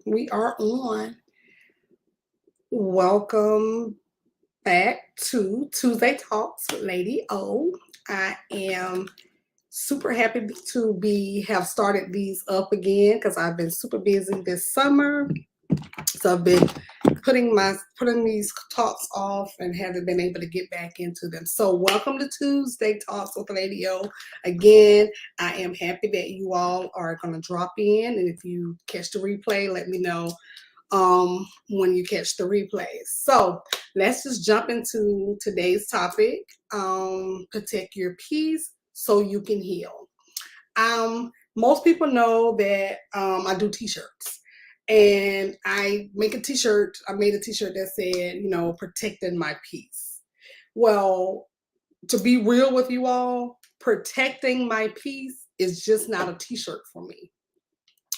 We are on. Welcome back to Tuesday Talks with Lady O. I am super happy to be have started these up again because I've been super busy this summer. So I've been putting these talks off and haven't been able to get back into them. So welcome to Tuesday Talks with Lady O. Again, I am happy that you all are going to drop in, and if you catch the replay, let me know when you catch the replays. So let's just jump into today's topic. Protect your peace so you can heal. Most people know that I do t-shirts. And I make a t-shirt. I made a t-shirt that said, protecting my peace. Well, to be real with you all, protecting my peace is just not a t-shirt for me.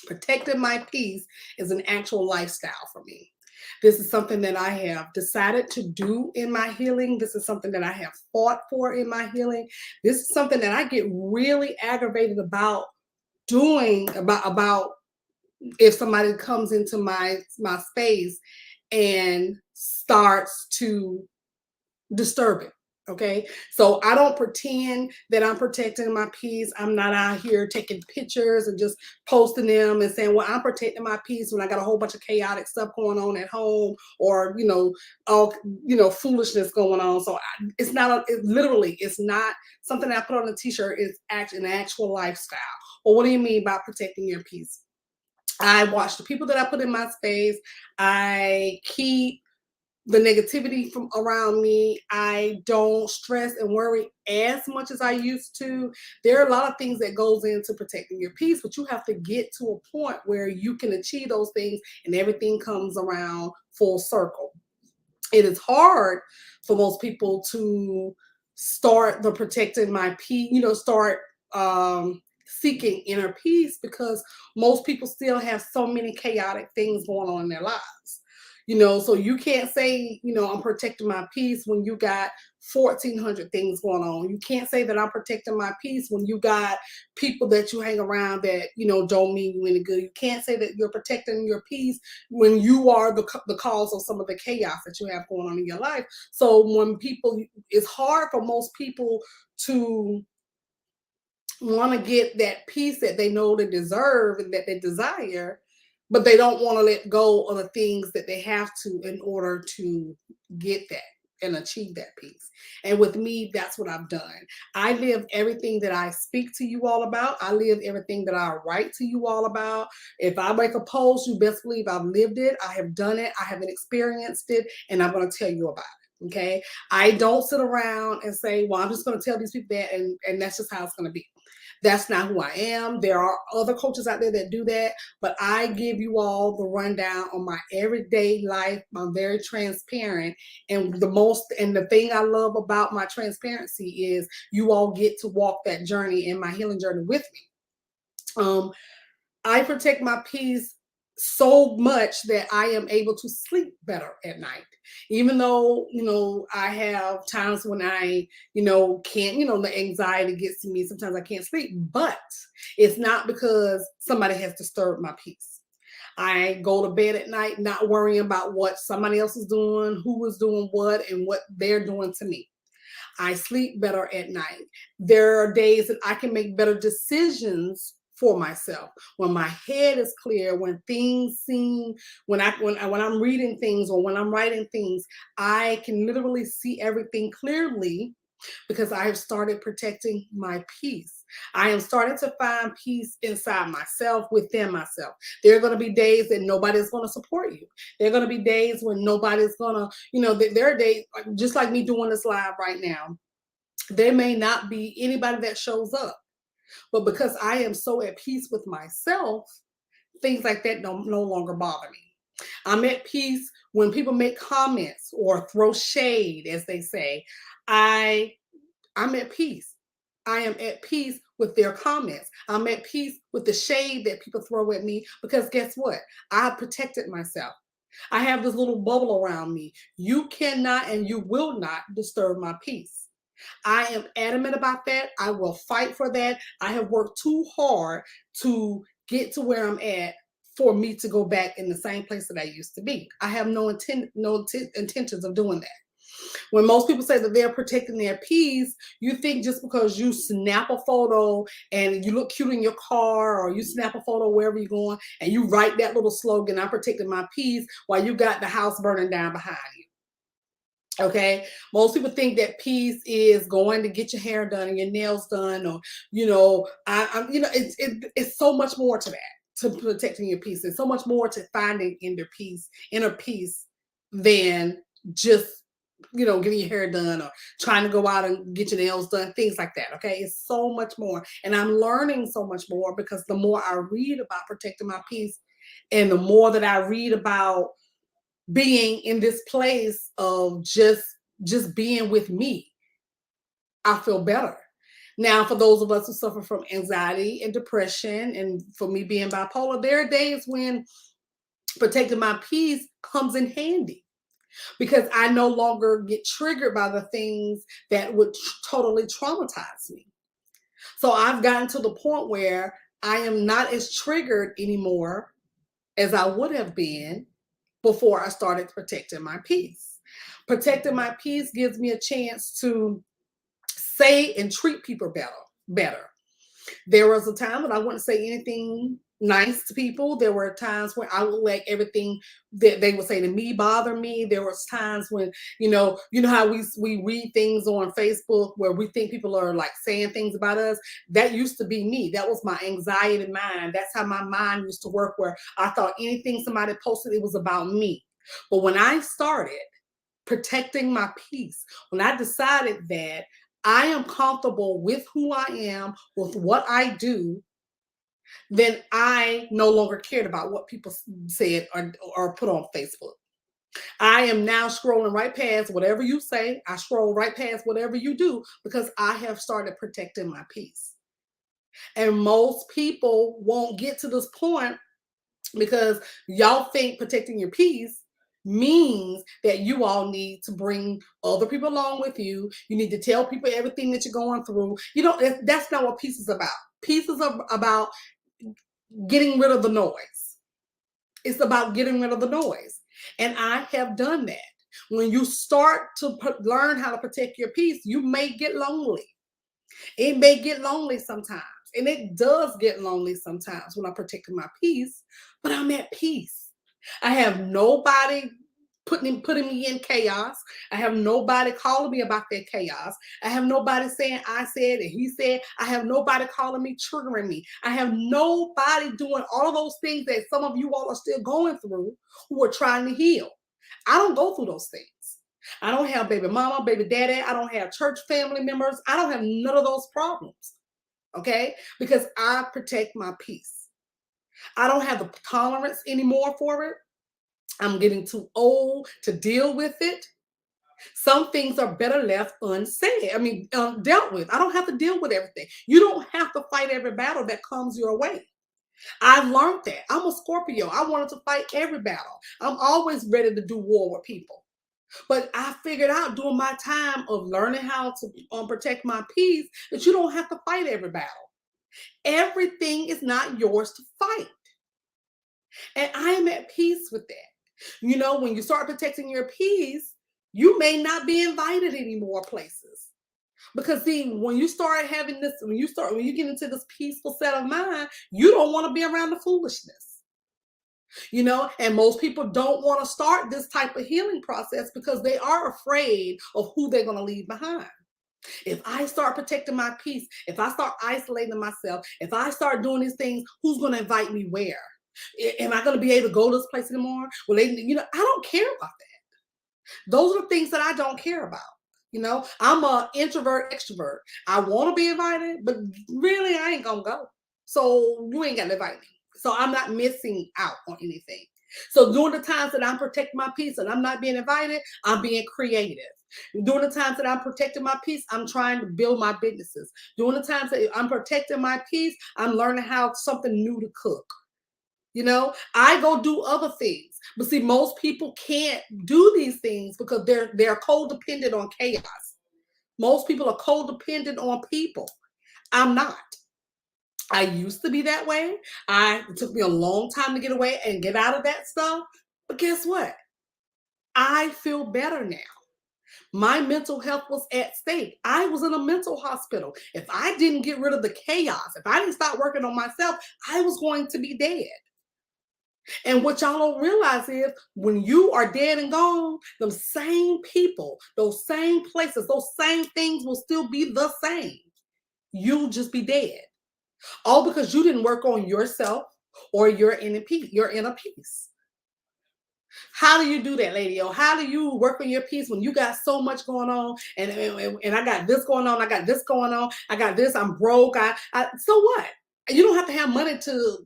Protecting my peace is an actual lifestyle for me. This is something that I have decided to do in my healing. This is something that I have fought for in my healing. This is something that I get really aggravated about doing about if somebody comes into my space and starts to disturb it. Okay, so I don't pretend that I'm protecting my peace. I'm not out here taking pictures and just posting them and saying, well, I'm protecting my peace when I got a whole bunch of chaotic stuff going on at home, or all foolishness going on. So it's not literally, it's not something I put on a t-shirt. It's an actual lifestyle. Well, what do you mean by protecting your peace? I watch the people that I put in my space. I keep the negativity from around me. I don't stress and worry as much as I used to. There are a lot of things that goes into protecting your peace, but you have to get to a point where you can achieve those things and everything comes around full circle. It is hard for most people to start the protecting my peace, start seeking inner peace, because most people still have so many chaotic things going on in their lives. So you can't say, I'm protecting my peace when you got 1,400 things going on. You can't say that I'm protecting my peace when you got people that you hang around that, don't mean you any good. You can't say that you're protecting your peace when you are the cause of some of the chaos that you have going on in your life. So it's hard for most people to want to get that peace that they know they deserve and that they desire, but they don't want to let go of the things that they have to in order to get that and achieve that peace. And with me, that's what I've done. I live everything that I speak to you all about. I live everything that I write to you all about. If I make a post, you best believe I've lived it. I have done it. I haven't experienced it, and I'm going to tell you about it. Okay. I don't sit around and say, well, I'm just going to tell these people that, and that's just how it's going to be. That's not who I am. There are other coaches out there that do that, but I give you all the rundown on my everyday life. I'm very transparent. And the thing I love about my transparency is you all get to walk that journey and my healing journey with me. I protect my peace so much that I am able to sleep better at night. Even though, I have times when I, can't, the anxiety gets to me. Sometimes I can't sleep, but it's not because somebody has disturbed my peace. I go to bed at night not worrying about what somebody else is doing, who is doing what, and what they're doing to me. I sleep better at night. There are days that I can make better decisions for myself when my head is clear, when things seem, when I'm reading things or when I'm writing things, I can literally see everything clearly because I have started protecting my peace. I am starting to find peace inside myself, within myself. There are going to be days that nobody's going to support you. There are going to be days when nobody's going to, there are days, just like me doing this live right now, there may not be anybody that shows up. But because I am so at peace with myself, things like that no longer bother me. I'm at peace when people make comments or throw shade, as they say. I'm at peace. I am at peace with their comments. I'm at peace with the shade that people throw at me, because guess what? I protected myself. I have this little bubble around me. You cannot and you will not disturb my peace. I am adamant about that. I will fight for that. I have worked too hard to get to where I'm at for me to go back in the same place that I used to be. I have no intentions of doing that. When most people say that they're protecting their peace, you think just because you snap a photo and you look cute in your car, or you snap a photo wherever you're going and you write that little slogan, "I'm protecting my peace," while you got the house burning down behind you. Okay, most people think that peace is going to get your hair done and your nails done, or it's so much more to that, to protecting your peace. There's so much more to finding inner peace, than just getting your hair done or trying to go out and get your nails done, things like that. Okay, it's so much more, and I'm learning so much more because the more I read about protecting my peace, and the more that I read about being in this place of just being with me, I feel better. Now, for those of us who suffer from anxiety and depression, and for me being bipolar, there are days when protecting my peace comes in handy, because I no longer get triggered by the things that would totally traumatize me. So I've gotten to the point where I am not as triggered anymore as I would have been before I started protecting my peace. Protecting my peace gives me a chance to say and treat people better. There was a time when I wouldn't say anything nice to people. There were times when I would let everything that they would say to me bother me. There was times when, how we read things on Facebook where we think people are like saying things about us. That used to be me. That was my anxiety mind. That's how my mind used to work, where I thought anything somebody posted, it was about me. But when I started protecting my peace, when I decided that I am comfortable with who I am, with what I do, then I no longer cared about what people said or put on Facebook. I am now scrolling right past whatever you say. I scroll right past whatever you do, because I have started protecting my peace. And most people won't get to this point because y'all think protecting your peace means that you all need to bring other people along with you. You need to tell people everything that you're going through. That's not what peace is about. Peace is about getting rid of the noise. It's about getting rid of the noise. And I have done that. When you start to learn how to protect your peace, you may get lonely. It may get lonely sometimes. And it does get lonely sometimes when I'm protecting my peace, but I'm at peace. I have nobody putting me in chaos. I have nobody calling me about that chaos. I have nobody saying I said and he said. I have nobody calling me, triggering me. I have nobody doing all of those things that some of you all are still going through, who are trying to heal. I don't go through those things. I don't have baby mama, baby daddy. I don't have church family members. I don't have none of those problems. Okay? Because I protect my peace. I don't have the tolerance anymore for it. I'm getting too old to deal with it. Some things are better left unsaid. Dealt with. I don't have to deal with everything. You don't have to fight every battle that comes your way. I've learned that. I'm a Scorpio. I wanted to fight every battle. I'm always ready to do war with people. But I figured out during my time of learning how to protect my peace that you don't have to fight every battle. Everything is not yours to fight. And I am at peace with that. When you start protecting your peace, you may not be invited anymore places. Because see, when you start having this, when you get into this peaceful set of mind, you don't want to be around the foolishness. And most people don't want to start this type of healing process because they are afraid of who they're going to leave behind. If I start protecting my peace, if I start isolating myself, if I start doing these things, who's going to invite me where? Am I going to be able to go to this place anymore? Well, I don't care about that. Those are the things that I don't care about. I'm an introvert, extrovert. I want to be invited, but really I ain't going to go. So you ain't got to invite me. So I'm not missing out on anything. So during the times that I'm protecting my peace and I'm not being invited, I'm being creative. During the times that I'm protecting my peace, I'm trying to build my businesses. During the times that I'm protecting my peace, I'm learning how something new to cook. I go do other things. But see, most people can't do these things because they're codependent on chaos. Most people are codependent on people. I'm not. I used to be that way. It took me a long time to get away and get out of that stuff. But guess what? I feel better now. My mental health was at stake. I was in a mental hospital. If I didn't get rid of the chaos, if I didn't start working on myself, I was going to be dead. And what y'all don't realize is when you are dead and gone, them same people, those same places, those same things will still be the same. You'll just be dead. All because you didn't work on yourself or your inner peace. How do you do that, lady? Or how do you work on your peace when you got so much going on and I got this going on, I got this going on, I got this, I'm broke. So what? You don't have to have money to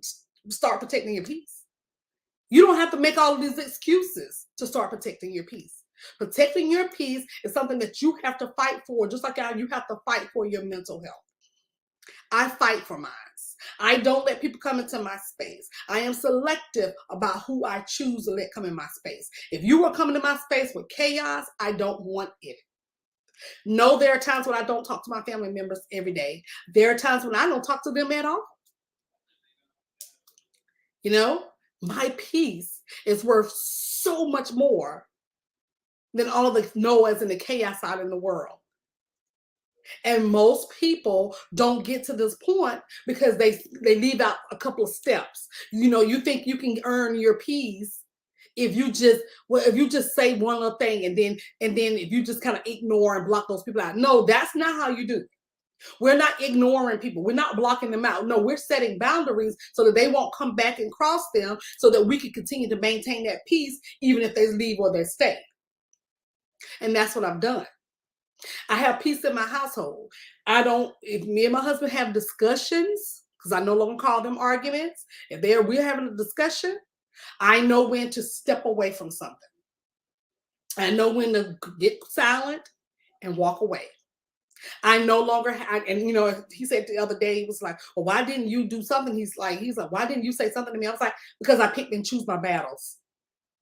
start protecting your peace. You don't have to make all of these excuses to start protecting your peace. Protecting your peace is something that you have to fight for, just like how you have to fight for your mental health. I fight for mine. I don't let people come into my space. I am selective about who I choose to let come in my space. If you are coming to my space with chaos, I don't want it. No, there are times when I don't talk to my family members every day. There are times when I don't talk to them at all. You know, my peace is worth so much more than all the noise and the chaos out in the world. And most people don't get to this point because they leave out a couple of steps. You know, you think you can earn your peace if you just say one little thing and then if you just kind of ignore and block those people out. No, that's not how you do it. We're not ignoring people. We're not blocking them out. No, we're setting boundaries so that they won't come back and cross them so that we can continue to maintain that peace even if they leave or they stay. And that's what I've done. I have peace in my household. If me and my husband have discussions, because I no longer call them arguments, if we're having a discussion, I know when to step away from something. I know when to get silent and walk away. I no longer and you know, he said the other day, he was like, well, why didn't you do something? He's like, why didn't you say something to me? I was like, because I picked and choose my battles.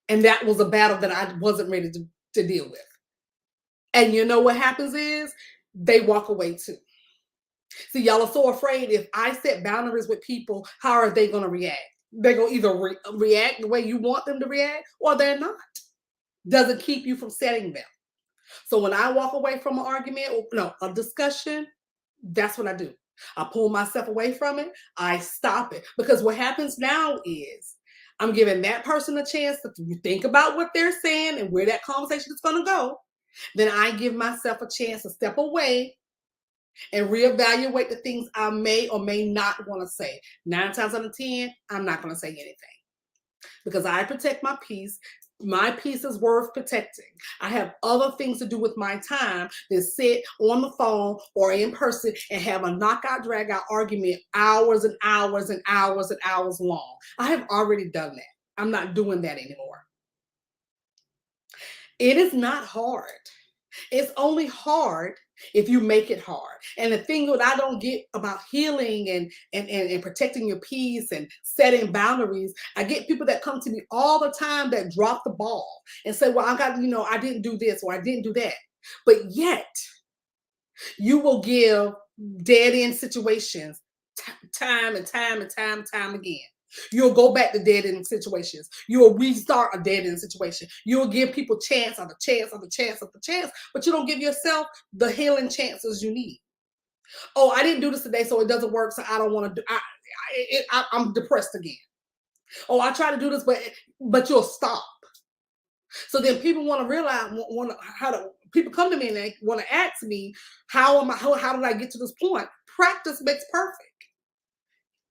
And that was a battle that I wasn't ready to deal with. And you know what happens is they walk away too. See, y'all are so afraid if I set boundaries with people, how are they going to react? They're going to either react the way you want them to react or they're not. Doesn't keep you from setting them. So when I walk away from an argument or a discussion, that's what I do. I pull myself away from it. I stop it. Because what happens now is I'm giving that person a chance to think about what they're saying and where that conversation is going to go. Then I give myself a chance to step away and reevaluate the things I may or may not want to say. 9 times out of 10, I'm not going to say anything because I protect my peace. My peace is worth protecting. I have other things to do with my time than sit on the phone or in person and have a knockout, drag out argument hours and hours and hours and hours long. I have already done that. I'm not doing that anymore. It is not hard. It's only hard if you make it hard. And the thing that I don't get about healing and protecting your peace and setting boundaries, I get people that come to me all the time that drop the ball and say, well, I didn't do this or I didn't do that. But yet you will give dead end situations time and time and time and time again. You'll go back to dead end situations. You'll restart a dead end situation. You'll give people chance after chance after chance after chance, but you don't give yourself the healing chances you need. Oh, I didn't do this today, so it doesn't work, so I don't want to do. I'm depressed again. Oh, I try to do this, but you'll stop. So then people want to realize people come to me and they want to ask me, how did I get to this point? Practice makes perfect.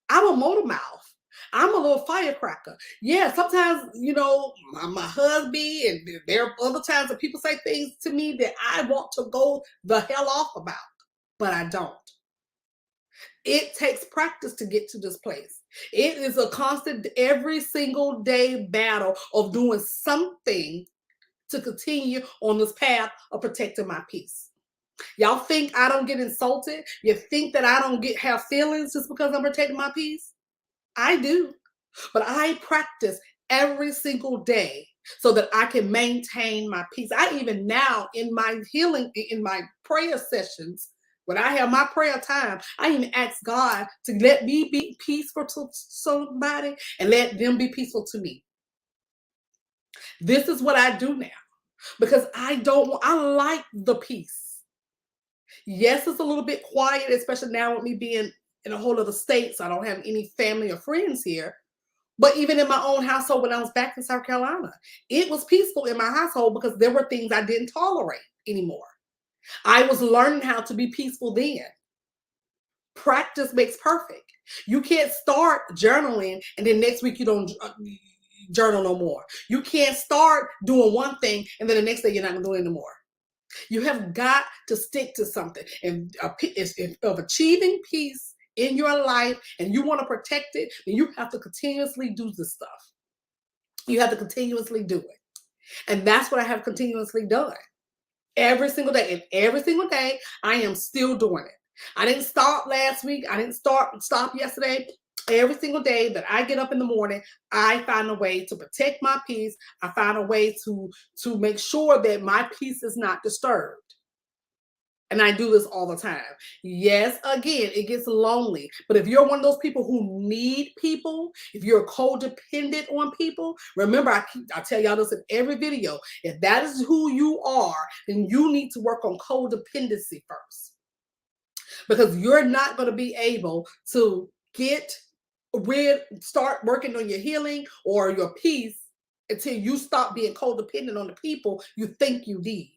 I'm a motor mouth. I'm a little firecracker. Yeah, sometimes, my husband, and there are other times that people say things to me that I want to go the hell off about, but I don't. It takes practice to get to this place. It is a constant, every single day battle of doing something to continue on this path of protecting my peace. Y'all think I don't get insulted? You think that I don't have feelings just because I'm protecting my peace? I do, but I practice every single day so that I can maintain my peace. I even now in my healing, in my prayer sessions, When I have my prayer time, I even ask God to let me be peaceful to somebody and let them be peaceful to me. This is what I do now because I like the peace. Yes, it's a little bit quiet, especially now with me being in a whole other state, so I don't have any family or friends here. But even in my own household, when I was back in South Carolina, it was peaceful in my household because there were things I didn't tolerate anymore. I was learning how to be peaceful then. Practice makes perfect. You can't start journaling and then next week you don't journal no more. You can't start doing one thing and then the next day you're not going to do it anymore. You have got to stick to something. And of achieving peace in your life and you want to protect it, then you have to continuously do this stuff. You have to continuously do it. And that's what I have continuously done. Every single day. And every single day, I am still doing it. I didn't stop last week. I didn't stop yesterday. Every single day that I get up in the morning, I find a way to protect my peace. I find a way to make sure that my peace is not disturbed. And I do this all the time. Yes, again, it gets lonely. But if you're one of those people who need people, if you're codependent on people, remember, I tell y'all this in every video. If that is who you are, then you need to work on codependency first. Because you're not going to be able to start working on your healing or your peace until you stop being codependent on the people you think you need.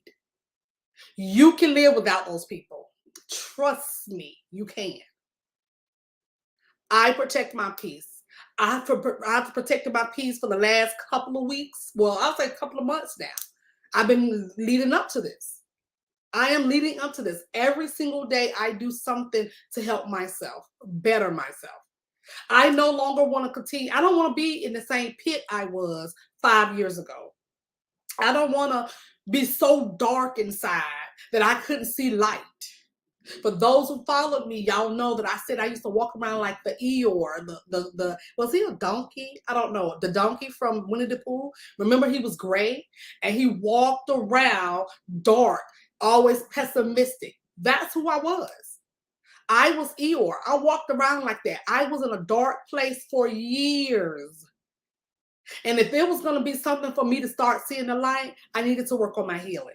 You can live without those people. Trust me, you can. I protect my peace. I've protected my peace for the last couple of weeks. Well, I'll say a couple of months now. I've been leading up to this. I am leading up to this. Every single day, I do something to help myself, better myself. I no longer want to continue. I don't want to be in the same pit I was 5 years ago. I don't want to be so dark inside that I couldn't see light. For those who followed me, y'all know that I said I used to walk around like the Eeyore, the was he a donkey? I don't know. The donkey from Winnie the Pooh. Remember, he was gray and he walked around dark, always pessimistic. That's who I was. I was Eeyore. I walked around like that. I was in a dark place for years. And if it was going to be something for me to start seeing the light, I needed to work on my healing.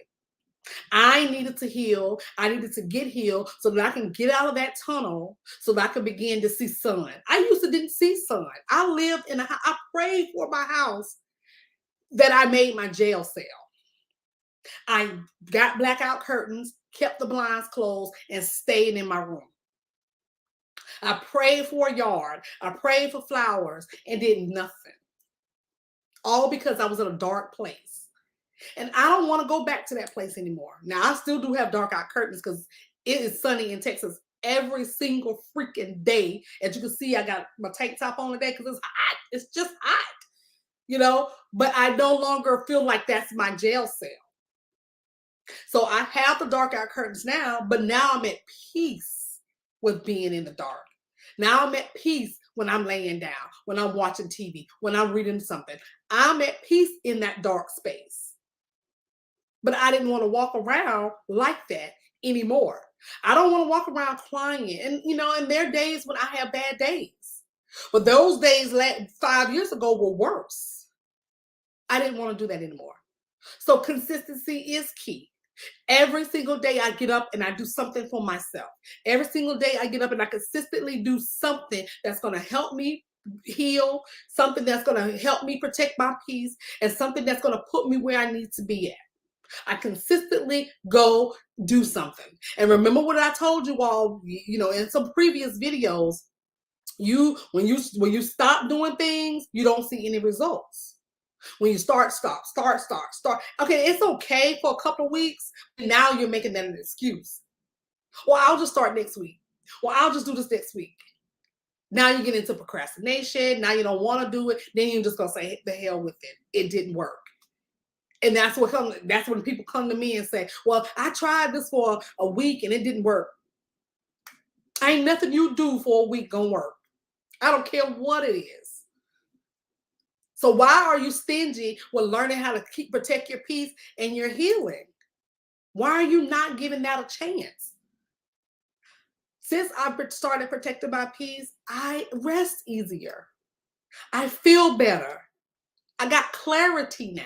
I needed to heal. I needed to get healed so that I can get out of that tunnel so that I can begin to see sun. I used to didn't see sun. I lived in I prayed for my house that I made my jail cell. I got blackout curtains, kept the blinds closed, and stayed in my room. I prayed for a yard. I prayed for flowers and did nothing. All because I was in a dark place. And I don't want to go back to that place anymore. Now, I still do have dark out curtains because it is sunny in Texas every single freaking day. As you can see, I got my tank top on today because it's hot. It's just hot, but I no longer feel like that's my jail cell. So I have the dark out curtains now, but now I'm at peace with being in the dark. Now I'm at peace when I'm laying down, when I'm watching TV, when I'm reading something. I'm at peace in that dark space. But I didn't want to walk around like that anymore. I don't want to walk around crying. And, and there are days when I have bad days. But those days 5 years ago were worse. I didn't want to do that anymore. So consistency is key. Every single day I get up and I do something for myself. Every single day I get up and I consistently do something that's going to help me heal, something that's going to help me protect my peace, and something that's going to put me where I need to be at. I consistently go do something. And remember what I told you all, in some previous videos, when you stop doing things, you don't see any results. When you start. Okay, it's okay for a couple of weeks. Now you're making that an excuse. Well, I'll just start next week. Well, I'll just do this next week. Now you get into procrastination. Now you don't want to do it. Then you're just going to say, the hell with it. It didn't work. And that's when people come to me and say, well, I tried this for a week and it didn't work. Ain't nothing you do for a week gonna work. I don't care what it is. So why are you stingy with learning how to protect your peace and your healing? Why are you not giving that a chance? Since I started protecting my peace, I rest easier. I feel better. I got clarity now.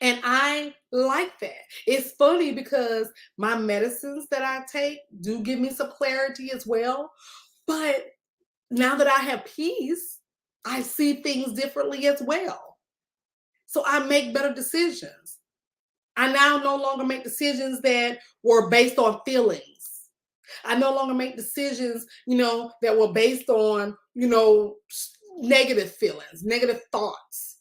And I like that. It's funny because my medicines that I take do give me some clarity as well. But now that I have peace, I see things differently as well. So I make better decisions. I now no longer make decisions that were based on feelings. I no longer make decisions, that were based on, negative feelings, negative thoughts.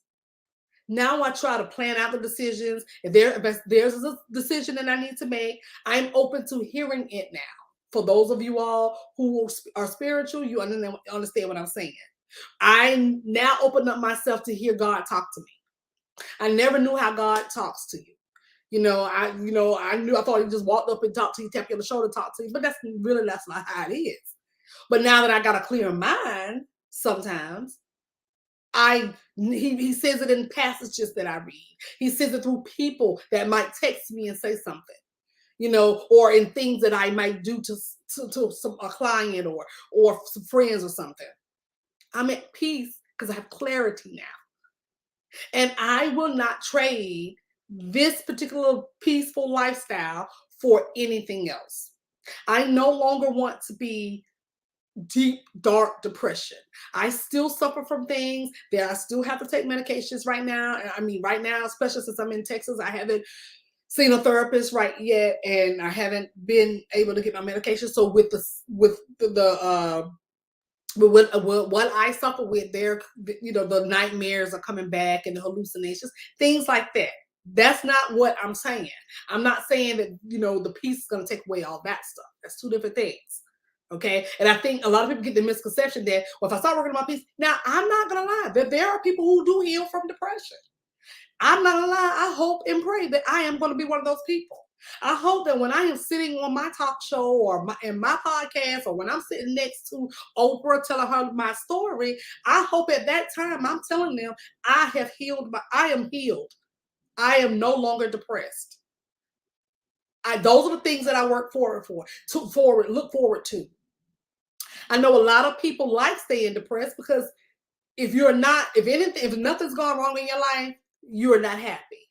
Now I try to plan out the decisions. If there's a decision that I need to make, I'm open to hearing it now. For those of you all who are spiritual, you understand what I'm saying. I now open up myself to hear God talk to me. I never knew how God talks to you. I thought he just walked up and talked to you, tap you on the shoulder, talk to you, but that's not how it is. But now that I got a clear mind, sometimes he says it in passages that I read. He says it through people that might text me and say something, or in things that I might do to a client or some friends or something. I'm at peace because I have clarity now. And I will not trade this particular peaceful lifestyle for anything else. I no longer want to be deep, dark depression. I still suffer from things that I still have to take medications right now. I mean, right now, especially since I'm in Texas, I haven't seen a therapist right yet, and I haven't been able to get my medication. So with what I suffer with, the nightmares are coming back and the hallucinations, things like that. That's not what I'm saying. I'm not saying that, the peace is going to take away all that stuff. That's two different things. Okay. And I think a lot of people get the misconception that, well, if I start working on my peace, now I'm not going to lie, that there are people who do heal from depression. I'm not going to lie. I hope and pray that I am going to be one of those people. I hope that when I am sitting on my talk show or in my podcast, or when I'm sitting next to Oprah telling her my story, I hope at that time I'm telling them I have healed. I am healed. I am no longer depressed. Those are the things that I work look forward to. I know a lot of people like staying depressed because if nothing's gone wrong in your life, you are not happy.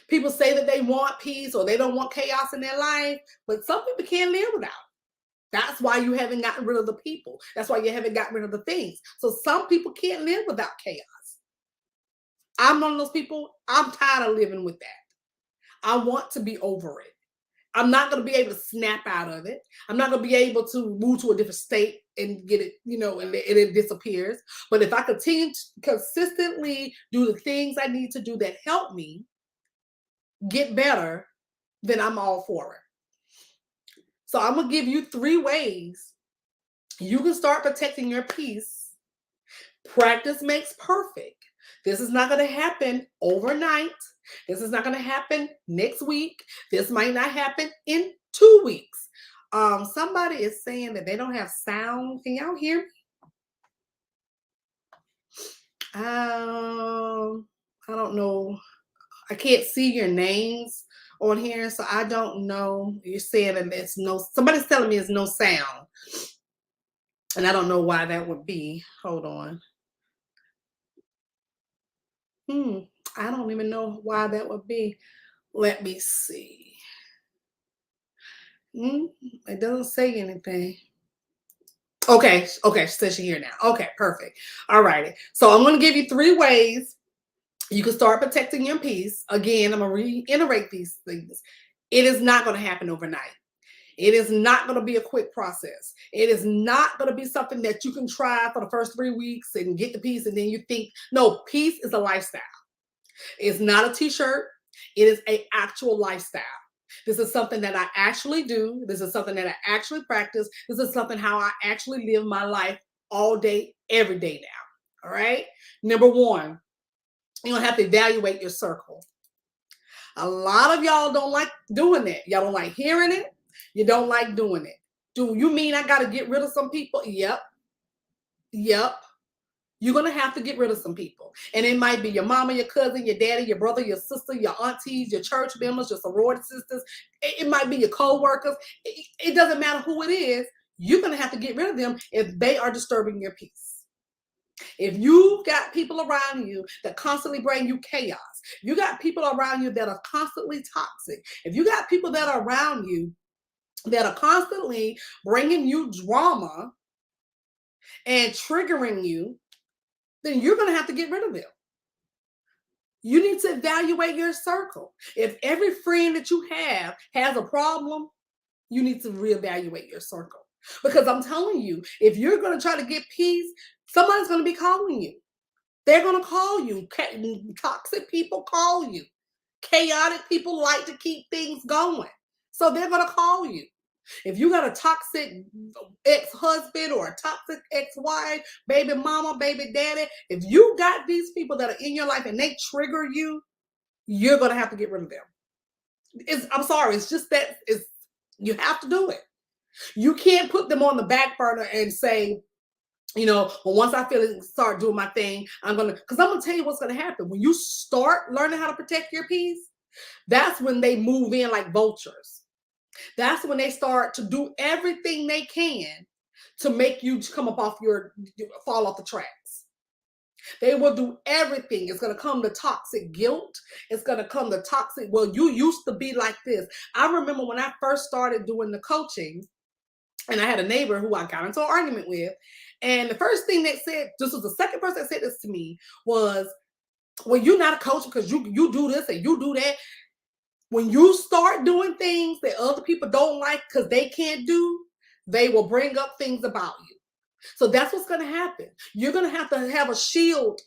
People say that they want peace or they don't want chaos in their life, but some people can't live without it. That's why you haven't gotten rid of the people. That's why you haven't gotten rid of the things. So some people can't live without chaos. I'm one of those people. I'm tired of living with that. I want to be over it. I'm not going to be able to snap out of it. I'm not going to be able to move to a different state and get it, and it disappears. But if I continue to consistently do the things I need to do that help me get better, then I'm all for it. So I'm going to give you 3 ways you can start protecting your peace. Practice makes perfect. This is not going to happen overnight. This is not going to happen next week. This might not happen in 2 weeks. Somebody is saying that they don't have sound. Can y'all hear me? I don't know. I can't see your names on here, so I don't know. You're saying that somebody's telling me there's no sound. And I don't know why that would be. Hold on. I don't even know why that would be. Let me see. It doesn't say anything. Okay, she says she's here now. Okay, perfect. All righty. So I'm going to give you 3 ways you can start protecting your peace. Again, I'm going to reiterate these things. It is not going to happen overnight. It is not going to be a quick process. It is not going to be something that you can try for the first 3 weeks and get the peace and then you think, no, peace is a lifestyle. It's not a t-shirt. It is an actual lifestyle. This is something that I actually do. This is something that I actually practice. This is something how I actually live my life all day, every day now. All right. Number 1, you're going to have to evaluate your circle. A lot of y'all don't like doing that. Y'all don't like hearing it. You don't like doing it. Do you mean I got to get rid of some people? Yep. You You're going to have to get rid of some people. And it might be your mama, your cousin, your daddy, your brother, your sister, your aunties, your church members, your sorority sisters. It might be your co-workers. It doesn't matter who it is. You're going to have to get rid of them if they are disturbing your peace. If you've got people around you that constantly bring you chaos, you got people around you that are constantly toxic, if you got people that are around you that are constantly bringing you drama and triggering you, then you're going to have to get rid of them. You need to evaluate your circle. If every friend that you have has a problem, you need to reevaluate your circle. Because I'm telling you, if you're going to try to get peace, somebody's going to be calling you. They're going to call you. Toxic people call you. Chaotic people like to keep things going. So they're going to call you. If you got a toxic ex-husband or a toxic ex-wife, baby mama, baby daddy, if you got these people that are in your life and they trigger you, you're going to have to get rid of them. I'm sorry. It's just that you have to do it. You can't put them on the back burner and say, well, once I feel it, start doing my thing, because I'm going to tell you what's going to happen. When you start learning how to protect your peace, that's when they move in like vultures. That's when they start to do everything they can to make you come fall off the tracks. They will do everything. It's going to come to toxic guilt. It's going to come to toxic, well, you used to be like this. I remember when I first started doing the coaching, and I had a neighbor who I got into an argument with. And the first thing they said, this was the second person that said this to me, was, well, you're not a coach because you do this and you do that. When you start doing things that other people don't like because they can't do, they will bring up things about you. So that's what's going to happen. You're going to have a shield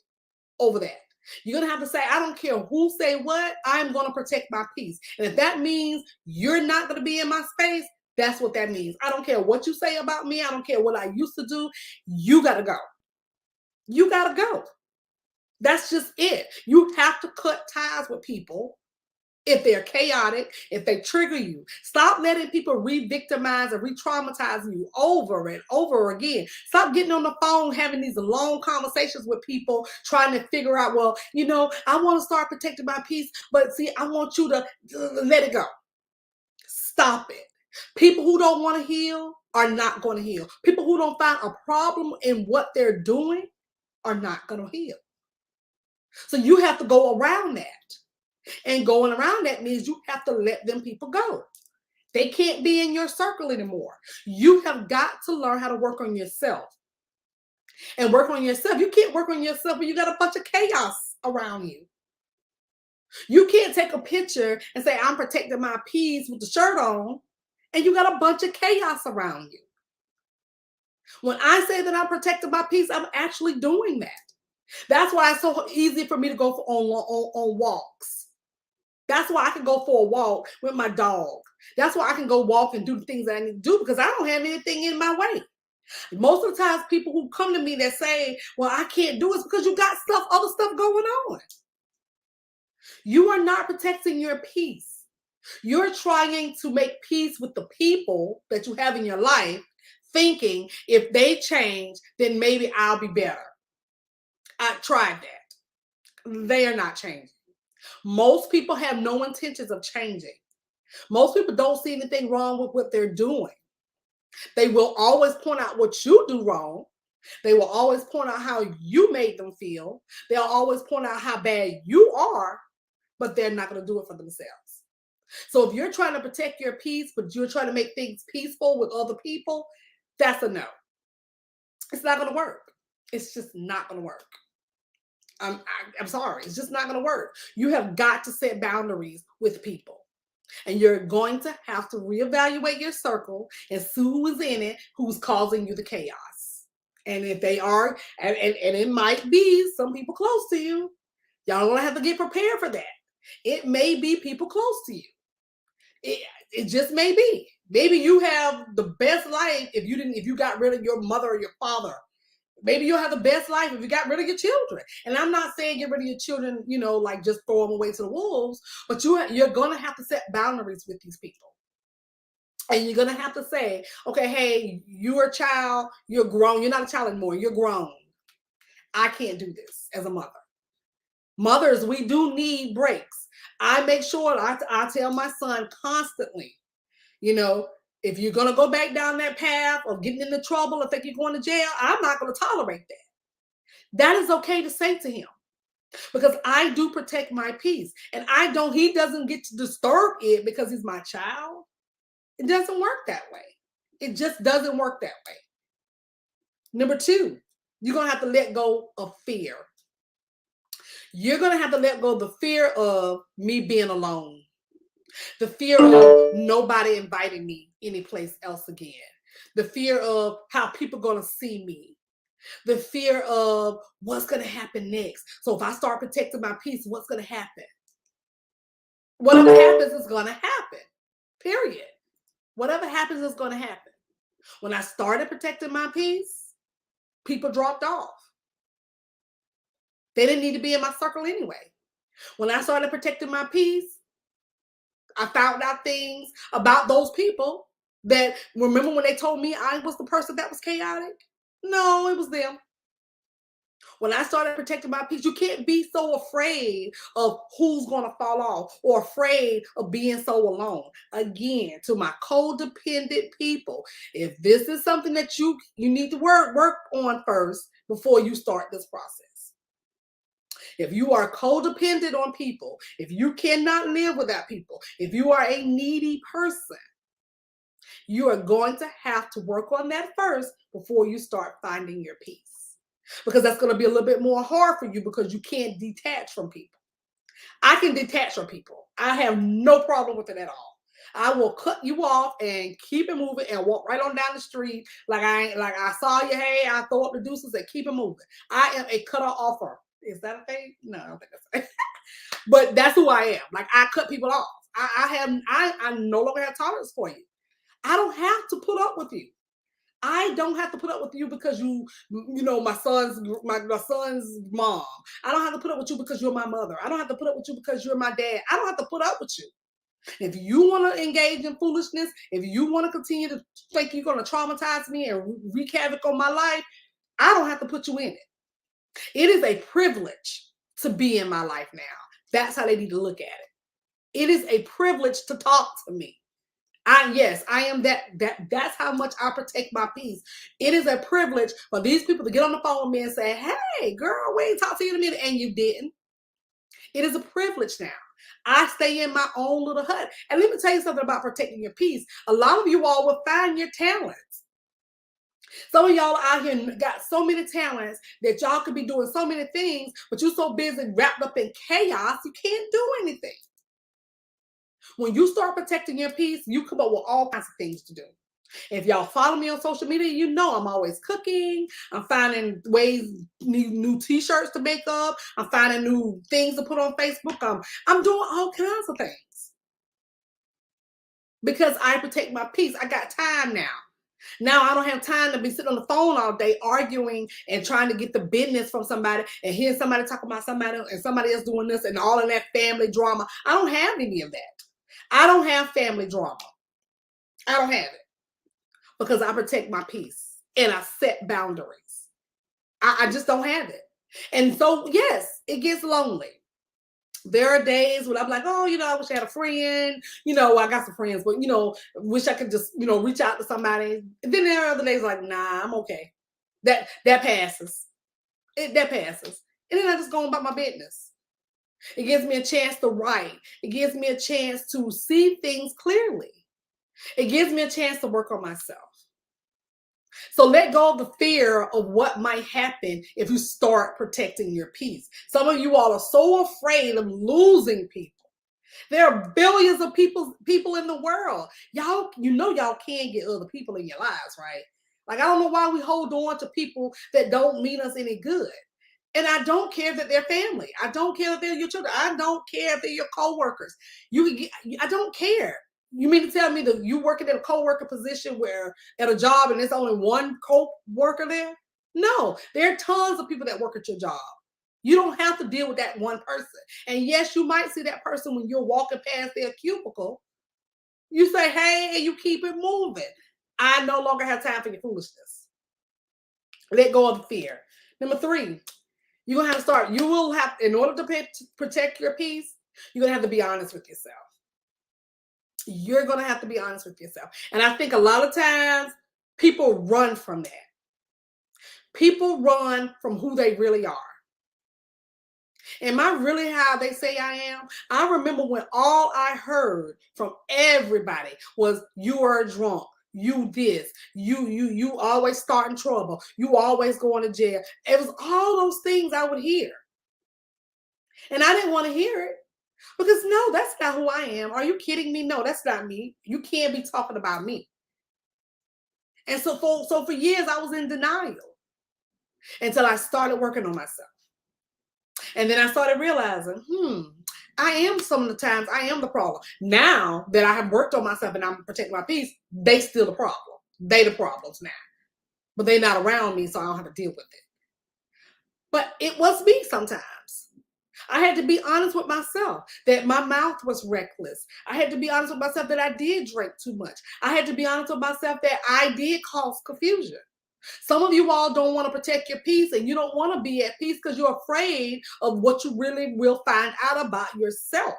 over that. You're going to have to say, I don't care who say what, I'm going to protect my peace. And if that means you're not going to be in my space, that's what that means. I don't care what you say about me. I don't care what I used to do. You got to go. You got to go. That's just it. You have to cut ties with people if they're chaotic, if they trigger you. Stop letting people re-victimize and re-traumatize you over and over again. Stop getting on the phone, having these long conversations with people, trying to figure out, well, I want to start protecting my peace, but see, I want you to let it go. Stop it. People who don't want to heal are not going to heal. People who don't find a problem in what they're doing are not going to heal. So you have to go around that. And going around that means you have to let them people go. They can't be in your circle anymore. You have got to learn how to work on yourself. And work on yourself. You can't work on yourself when you got a bunch of chaos around you. You can't take a picture and say, I'm protecting my peace with the shirt on, and you got a bunch of chaos around you. When I say that I'm protecting my peace, I'm actually doing that. That's why it's so easy for me to go on walks. That's why I can go for a walk with my dog. That's why I can go walk and do the things that I need to do, because I don't have anything in my way. Most of the times people who come to me that say, well, I can't do it, because you got other stuff going on. You are not protecting your peace. You're trying to make peace with the people that you have in your life, thinking if they change, then maybe I'll be better. I tried that. They are not changing. Most people have no intentions of changing. Most people don't see anything wrong with what they're doing. They will always point out what you do wrong. They will always point out how you made them feel. They'll always point out how bad you are, but they're not going to do it for themselves. So if you're trying to protect your peace, but you're trying to make things peaceful with other people, that's a no. It's not going to work. It's just not going to work. I'm sorry. It's just not going to work. You have got to set boundaries with people. And you're going to have to reevaluate your circle and see who is in it, who's causing you the chaos. And if they are, and it might be some people close to you, y'all gonna have to get prepared for that. It may be people close to you. It just may be. Maybe you have the best life if you got rid of your mother or your father. Maybe you'll have the best life if you got rid of your children. And I'm not saying get rid of your children, like just throw them away to the wolves, but you're going to have to set boundaries with these people. And you're going to have to say, okay, hey, you're a child, you're grown. You're not a child anymore. You're grown. I can't do this as a mother. Mothers, we do need breaks. I make sure I tell my son constantly, you know, if you're going to go back down that path of getting into trouble or think you're going to jail, I'm not going to tolerate that. That is okay to say to him because I do protect my peace and he doesn't get to disturb it because he's my child. It doesn't work that way. It just doesn't work that way. Number two, you're going to have to let go of fear. You're going to have to let go of the fear of me being alone, the fear of nobody inviting me anyplace else again, the fear of how people are going to see me, the fear of what's going to happen next. So if I start protecting my peace, what's going to happen? Whatever happens is going to happen, period. Whatever happens is going to happen. When I started protecting my peace, people dropped off. They didn't need to be in my circle anyway. When I started protecting my peace, I found out things about those people that, remember when they told me I was the person that was chaotic? No, it was them. When I started protecting my peace, you can't be so afraid of who's going to fall off or afraid of being so alone. Again, to my codependent people, if this is something that you need to work on first before you start this process. If you are codependent on people, if you cannot live without people, if you are a needy person, you are going to have to work on that first before you start finding your peace. Because that's going to be a little bit more hard for you because you can't detach from people. I can detach from people. I have no problem with it at all. I will cut you off and keep it moving and walk right on down the street like I saw you. Hey, I throw up the deuces and keep it moving. I am a cut offer. Is that a thing? No, I don't think that's a thing. But that's who I am. Like I cut people off. I no longer have tolerance for you. I don't have to put up with you. I don't have to put up with you because you know, my son's mom. I don't have to put up with you because you're my mother. I don't have to put up with you because you're my dad. I don't have to put up with you. If you want to engage in foolishness, if you want to continue to think you're going to traumatize me and wreak havoc on my life, I don't have to put you in it. It is a privilege to be in my life now. That's how they need to look at it. It is a privilege to talk to me. Yes, I am that's how much I protect my peace. It is a privilege for these people to get on the phone with me and say, hey, girl, we ain't talked to you in a minute, and you didn't. It is a privilege now. I stay in my own little hut. And let me tell you something about protecting your peace. A lot of you all will find your talents. Some of y'all out here got so many talents that y'all could be doing so many things, but you're so busy wrapped up in chaos, you can't do anything. When you start protecting your peace, you come up with all kinds of things to do. If y'all follow me on social media, you know I'm always cooking. I'm finding ways, new t-shirts to make up. I'm finding new things to put on Facebook. I'm doing all kinds of things because I protect my peace. I got time now. Now I don't have time to be sitting on the phone all day arguing and trying to get the business from somebody and hearing somebody talk about somebody and somebody else doing this and all of that family drama. I don't have any of that. I don't have family drama. I don't have it because I protect my peace and I set boundaries. I just don't have it. And so, yes, it gets lonely. There are days when I'm like, oh, I wish I had a friend. I got some friends, but, wish I could just, reach out to somebody. And then there are other days like, nah, I'm okay. That passes. That passes. And then I just go about my business. It gives me a chance to write. It gives me a chance to see things clearly. It gives me a chance to work on myself. So let go of the fear of what might happen if you start protecting your peace. Some of you all are so afraid of losing people. There are billions of people in the world. Y'all can get other people in your lives, right? Like, I don't know why we hold on to people that don't mean us any good. And I don't care that they're family. I don't care if they're your children. I don't care if they're your co-workers. I don't care. You mean to tell me that you working in a co-worker position where at a job and there's only one co-worker there? No, there are tons of people that work at your job. You don't have to deal with that one person. And yes, you might see that person when you're walking past their cubicle. You say, hey, and you keep it moving. I no longer have time for your foolishness. Let go of the fear. Number 3, You're going to have to start. You will have, in order to protect your peace, you're going to have to be honest with yourself. You're going to have to be honest with yourself. And I think a lot of times people run from that. People run from who they really are. Am I really how they say I am? I remember when all I heard from everybody was, you are drunk. You this, you always starting trouble. You always going to jail. It was all those things I would hear. And I didn't want to hear it because no, that's not who I am. Are you kidding me? No, that's not me. You can't be talking about me. And so for years I was in denial until I started working on myself. And then I started realizing, I am some of the times, I am the problem. Now that I have worked on myself and I'm protecting my peace, they still the problem. They the problems now. But they're not around me, so I don't have to deal with it. But it was me sometimes. I had to be honest with myself that my mouth was reckless. I had to be honest with myself that I did drink too much. I had to be honest with myself that I did cause confusion. Some of you all don't want to protect your peace and you don't want to be at peace because you're afraid of what you really will find out about yourself.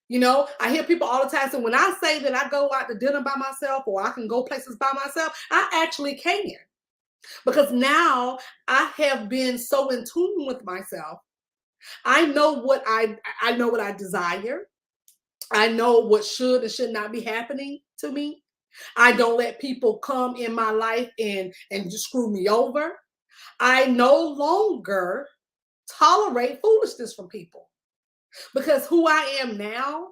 You know, I hear people all the time say, when I say that I go out to dinner by myself or I can go places by myself, I actually can. Because now I have been so in tune with myself. I know what I know what I desire. I know what should and should not be happening to me. I don't let people come in my life and just screw me over. I no longer tolerate foolishness from people because who I am now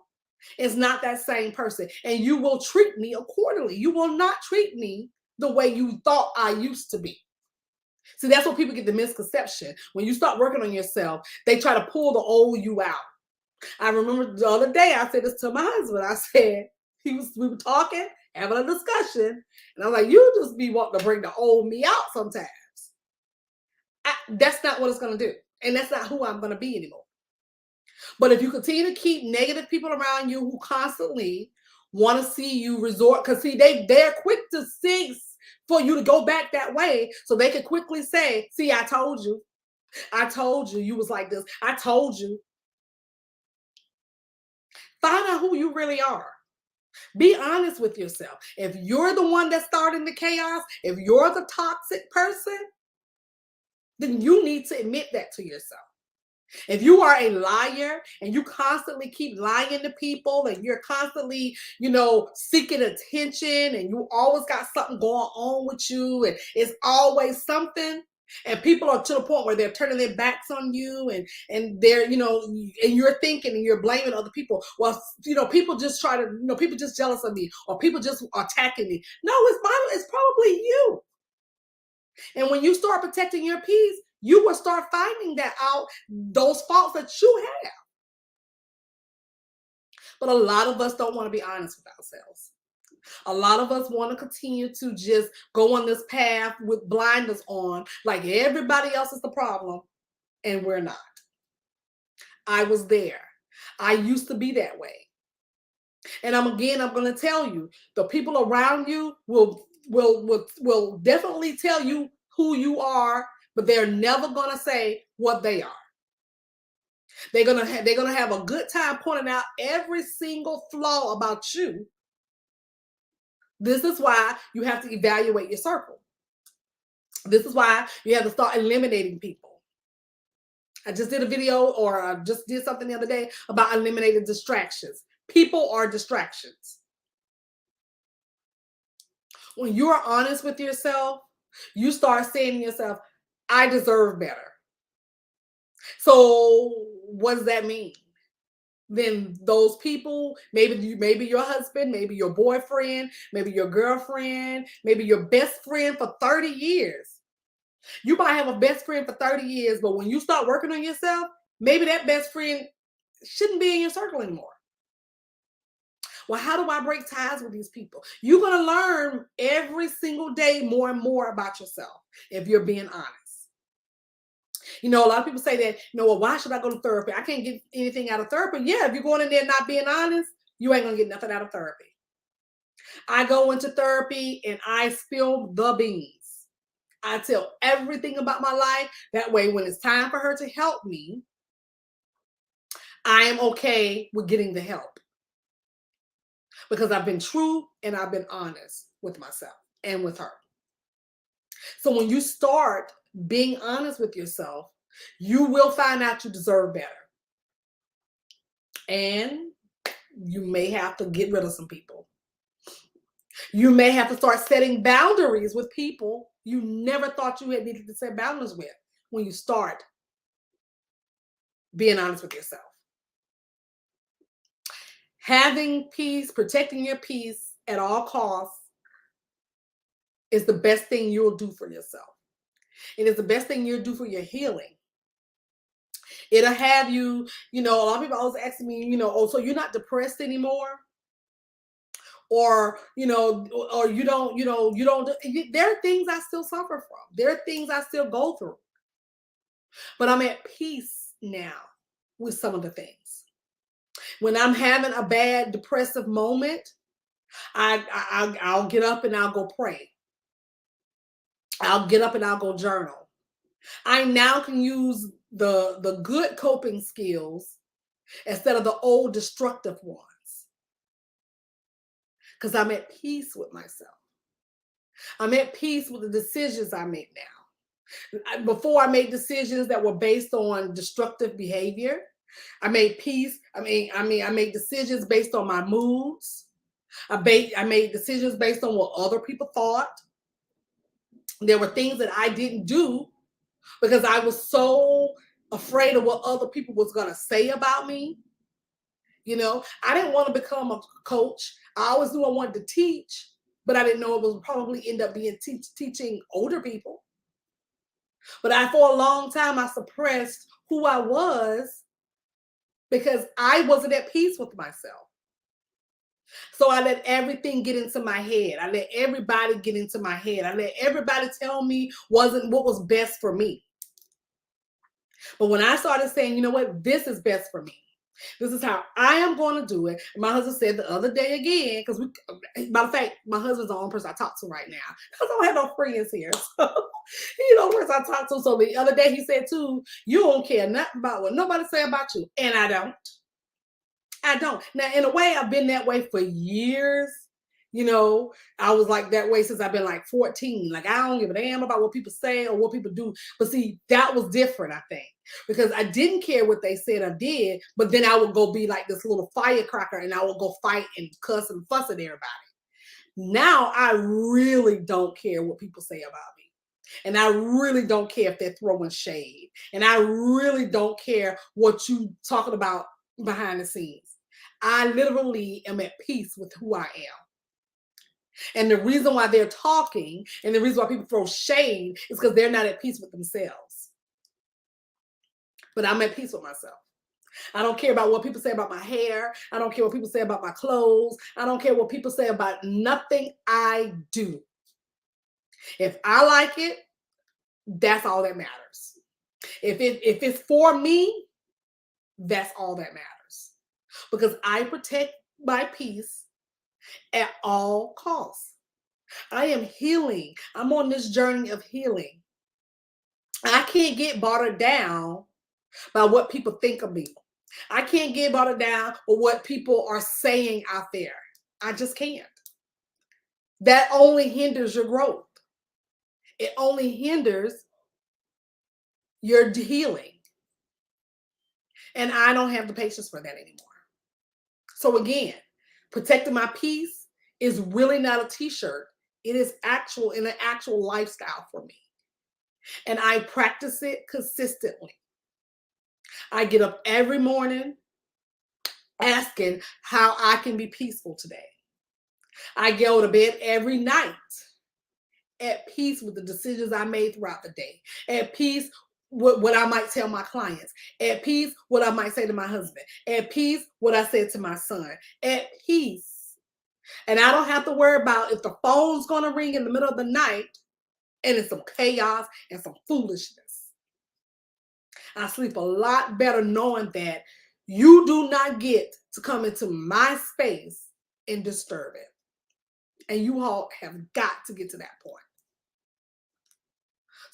is not that same person. And you will treat me accordingly. You will not treat me the way you thought I used to be. See, that's what people get the misconception. When you start working on yourself, they try to pull the old you out. I remember the other day I said this to my husband. I said, we were talking, having a discussion, and I was like, you just be wanting to bring the old me out sometimes. That's not what it's going to do. And that's not who I'm going to be anymore. But if you continue to keep negative people around you who constantly want to see you resort, because see, they're quick to sing for you to go back that way so they can quickly say, see, I told you. I told you was like this. I told you. Find out who you really are. Be honest with yourself. If you're the one that's starting the chaos, if you're the toxic person, then you need to admit that to yourself. If you are a liar and you constantly keep lying to people and you're constantly, seeking attention and you always got something going on with you and it's always something, and people are to the point where they're turning their backs on you and they're, and you're thinking and you're blaming other people. Well, people just try to, people just jealous of me or people just attacking me. No, it's probably you. And when you start protecting your peace, you will start finding that out, those faults that you have. But a lot of us don't want to be honest with ourselves. A lot of us want to continue to just go on this path with blinders on, like everybody else is the problem, and we're not. I was there. I used to be that way. And I'm going to tell you, the people around you will definitely tell you who you are, but they're never going to say what they are. They're gonna have a good time pointing out every single flaw about you. This is why you have to evaluate your circle. This is why you have to start eliminating people. I just did a video, or I just did something the other day about eliminating distractions. People are distractions. When you're honest with yourself, you start saying to yourself, I deserve better. So what does that mean? Then those people, maybe your husband, maybe your boyfriend, maybe your girlfriend, maybe your best friend for 30 years. You might have a best friend for 30 years, but when you start working on yourself, maybe that best friend shouldn't be in your circle anymore. Well, how do I break ties with these people? You're going to learn every single day more and more about yourself if you're being honest. A lot of people say that, well, why should I go to therapy? I can't get anything out of therapy. Yeah, if you're going in there not being honest, you ain't going to get nothing out of therapy. I go into therapy and I spill the beans. I tell everything about my life. That way, when it's time for her to help me, I am okay with getting the help because I've been true and I've been honest with myself and with her. So when you start being honest with yourself, you will find out you deserve better. And you may have to get rid of some people. You may have to start setting boundaries with people you never thought you had needed to set boundaries with when you start being honest with yourself. Having peace, protecting your peace at all costs is the best thing you'll do for yourself. It is the best thing you'll do for your healing. It'll have you, a lot of people always asking me, oh, so you're not depressed anymore? Or, or you don't, there are things I still suffer from. There are things I still go through. But I'm at peace now with some of the things. When I'm having a bad depressive moment, I'll get up and I'll go pray. I'll get up and I'll go journal. I now can use the good coping skills instead of the old destructive ones. Because I'm at peace with myself. I'm at peace with the decisions I make now. Before, I made decisions that were based on destructive behavior. I made peace. I made decisions based on my moods. I made decisions based on what other people thought. There were things that I didn't do because I was so afraid of what other people was going to say about me. I didn't want to become a coach. I always knew I wanted to teach, but I didn't know it was probably end up being teaching older people. But for a long time, I suppressed who I was because I wasn't at peace with myself. So I let everything get into my head. I let everybody get into my head. I let everybody tell me wasn't what was best for me. But when I started saying, you know what, this is best for me. This is how I am going to do it. And my husband said the other day again, because matter of fact, my husband's the only person I talk to right now because I don't have no friends here. So he's the only person I talk to. So the other day he said too, you don't care nothing about what nobody say about you. And I don't. Now, in a way, I've been that way for years. I was like that way since I've been like 14. Like, I don't give a damn about what people say or what people do. But see, that was different, I think, because I didn't care what they said or did. But then I would go be like this little firecracker and I would go fight and cuss and fuss at everybody. Now, I really don't care what people say about me. And I really don't care if they're throwing shade. And I really don't care what you talking about behind the scenes. I literally am at peace with who I am. And the reason why they're talking and the reason why people throw shade is because they're not at peace with themselves. But I'm at peace with myself. I don't care about what people say about my hair. I don't care what people say about my clothes. I don't care what people say about nothing I do. If I like it, that's all that matters. If it's for me, that's all that matters. Because I protect my peace at all costs. I am healing. I'm on this journey of healing. I can't get bothered down by what people think of me. I can't get bothered down with what people are saying out there. I just can't. That only hinders your growth. It only hinders your healing. And I don't have the patience for that anymore. So again, protecting my peace is really not a t-shirt. It is an actual lifestyle for me. And I practice it consistently. I get up every morning asking how I can be peaceful today. I go to bed every night at peace with the decisions I made throughout the day, at peace with what I might tell my clients, at peace what I might say to my husband, at peace what I said to my son, at peace. And I don't have to worry about if the phone's going to ring in the middle of the night and it's some chaos and some foolishness. I sleep a lot better knowing that you do not get to come into my space and disturb it. And you all have got to get to that point.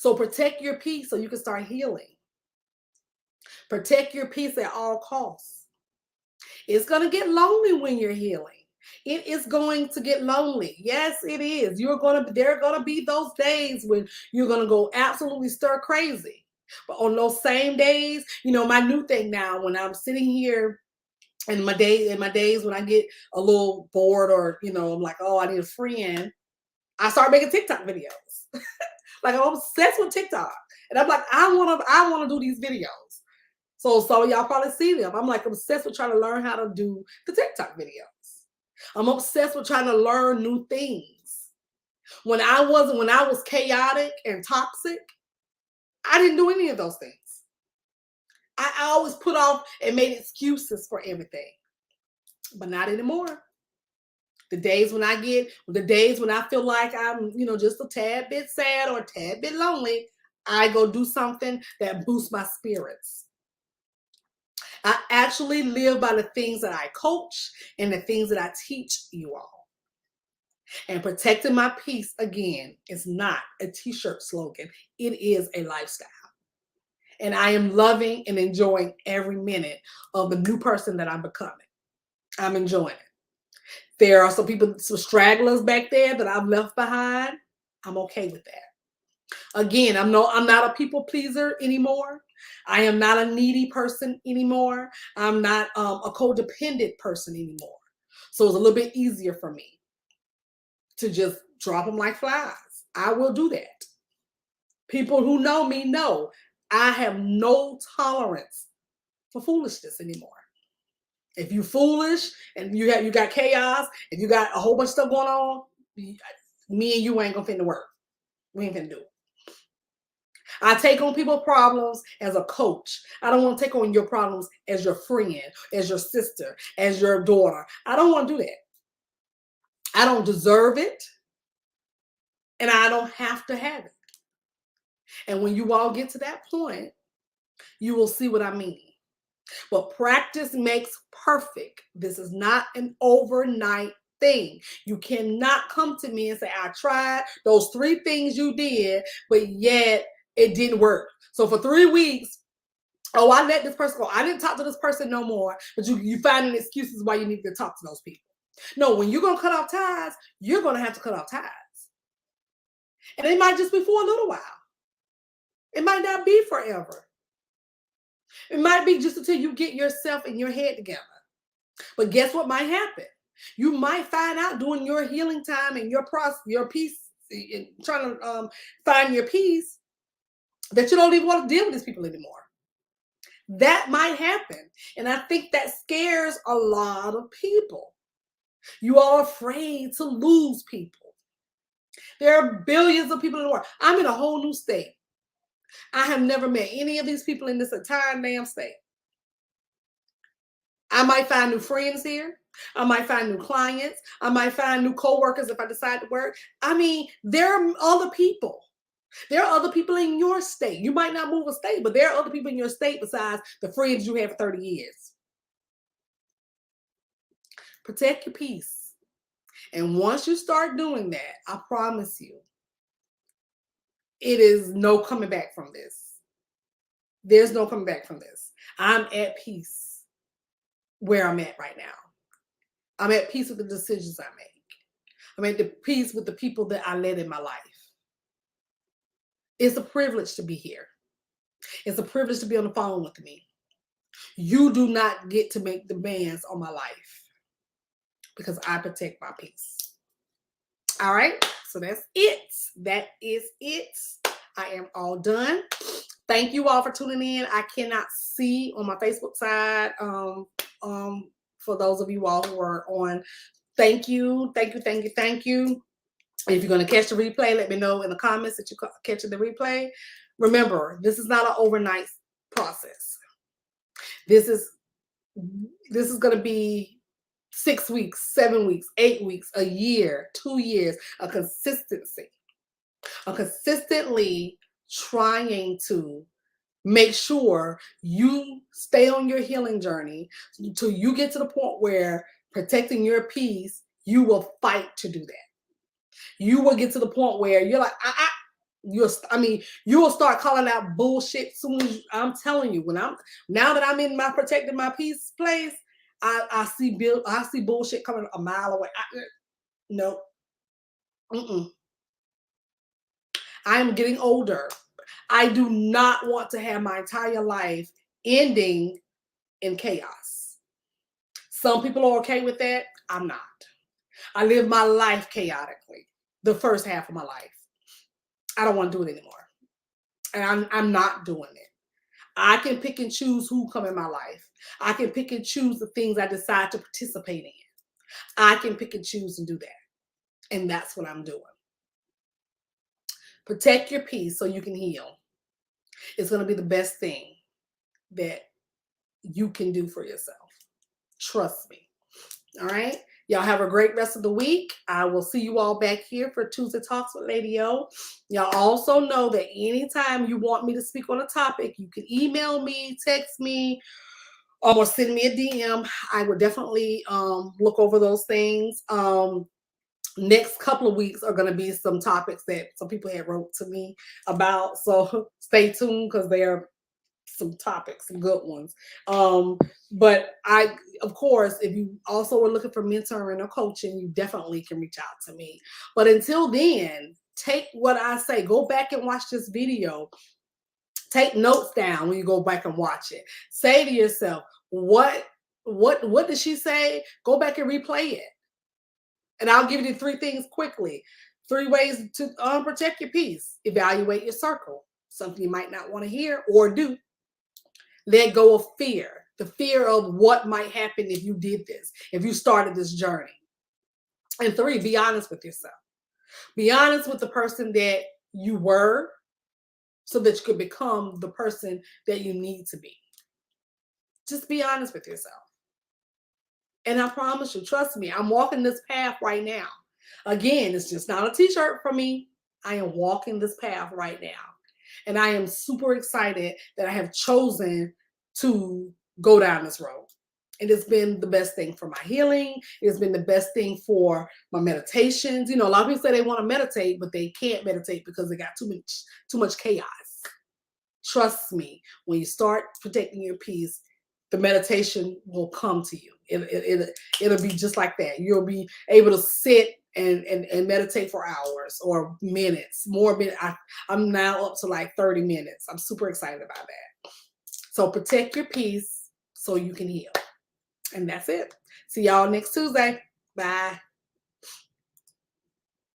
So protect your peace so you can start healing. Protect your peace at all costs. It's going to get lonely when you're healing. It is going to get lonely. Yes, it is. There are going to be those days when you're going to go absolutely stir crazy. But on those same days, my new thing now, when I'm sitting here in my days when I get a little bored or, I'm like, oh, I need a friend, I start making TikTok videos. Like, I'm obsessed with TikTok. And I'm like, I want to do these videos. So y'all probably see them. I'm like obsessed with trying to learn how to do the TikTok videos. I'm obsessed with trying to learn new things. When I was chaotic and toxic, I didn't do any of those things. I always put off and made excuses for everything. But not anymore. The days when I feel like I'm, just a tad bit sad or a tad bit lonely, I go do something that boosts my spirits. I actually live by the things that I coach and the things that I teach you all. And protecting my peace, again, is not a t-shirt slogan. It is a lifestyle. And I am loving and enjoying every minute of the new person that I'm becoming. I'm enjoying it. There are some stragglers back there that I've left behind. I'm okay with that. Again, I'm not a people pleaser anymore. I am not a needy person anymore. I'm not a codependent person anymore. So it's a little bit easier for me to just drop them like flies. I will do that. People who know me know I have no tolerance for foolishness anymore. If you foolish and you got chaos and you got a whole bunch of stuff going on, me and you ain't gonna finna work. We ain't finna do it. I take on people's problems as a coach. I don't want to take on your problems as your friend, as your sister, as your daughter. I don't want to do that. I don't deserve it. And I don't have to have it. And when you all get to that point, you will see what I mean. But practice makes perfect. This is not an overnight thing. You cannot come to me and say, I tried those 3 things you did, but yet it didn't work. So for 3 weeks, oh, I let this person go. I didn't talk to this person no more, but you finding excuses why you need to talk to those people. No, when you're going to cut off ties, you're going to have to cut off ties. And it might just be for a little while. It might not be forever. It might be just until you get yourself and your head together. But guess what might happen? You might find out during your healing time and your peace, trying to find your peace, that you don't even want to deal with these people anymore. That might happen. And I think that scares a lot of people. You are afraid to lose people. There are billions of people in the world. I'm in a whole new state. I have never met any of these people in this entire damn state. I might find new friends here. I might find new clients. I might find new coworkers if I decide to work. I mean, there are other people. There are other people in your state. You might not move a state, but there are other people in your state besides the friends you had for 30 years. Protect your peace. And once you start doing that, I promise you, it is no coming back from this. There's no coming back from this. I'm at peace where I'm at right now. I'm at peace with the decisions I make. I'm at peace with the people that I let in my life. It's a privilege to be here. It's a privilege to be on the phone with me. You do not get to make demands on my life because I protect my peace. All right, so that's it. That is it. I am all done. Thank you all for tuning in. I cannot see on my Facebook side. For those of you all who are on, thank you. If you're going to catch the replay, let me know in the comments that you're catching the replay. Remember, this is not an overnight process. This is going to be 6 weeks, 7 weeks, 8 weeks, a year, 2 years, a consistency. Consistently trying to make sure you stay on your healing journey until you get to the point where protecting your peace, you will fight to do that. You will get to the point where you're like, You'll start calling out bullshit soon as I'm telling you. Now that I'm in my protecting my peace place, I see bullshit coming a mile away. No. Mm-mm. I am getting older. I do not want to have my entire life ending in chaos. Some people are okay with that. I'm not. I live my life chaotically. The first half of my life. I don't want to do it anymore. And I'm not doing it. I can pick and choose who come in my life. I can pick and choose the things I decide to participate in. I can pick and choose and do that. And that's what I'm doing. Protect your peace so you can heal. It's going to be the best thing that you can do for yourself. Trust me. All right. Y'all have a great rest of the week. I will see you all back here for Tuesday Talks with Lady O. Y'all also know that anytime you want me to speak on a topic, you can email me, text me, or send me a DM. I would definitely look over those things. Next couple of weeks are going to be some topics that some people had wrote to me about. So stay tuned because they're some topics, some good ones. But of course, if you also are looking for mentoring or coaching, you definitely can reach out to me. But until then, take what I say, go back and watch this video. Take notes down when you go back and watch it. Say to yourself, what did she say? Go back and replay it. And I'll give you 3 things quickly. 3 ways to protect your peace. Evaluate your circle. Something you might not want to hear or do. Let go of fear. The fear of what might happen if you did this, if you started this journey. And 3, be honest with yourself. Be honest with the person that you were so that you could become the person that you need to be. Just be honest with yourself. And I promise you, trust me, I'm walking this path right now. Again, it's just not a t-shirt for me. I am walking this path right now. And I am super excited that I have chosen to go down this road. And it's been the best thing for my healing. It's been the best thing for my meditations. You know, a lot of people say they want to meditate, but they can't meditate because they got too much chaos. Trust me, when you start protecting your peace, the meditation will come to you. It'll be just like that. You'll be able to sit and meditate for hours or minutes, more minutes. I'm now up to like 30 minutes. I'm super excited about that. So protect your peace so you can heal. And that's it. See y'all next Tuesday. Bye.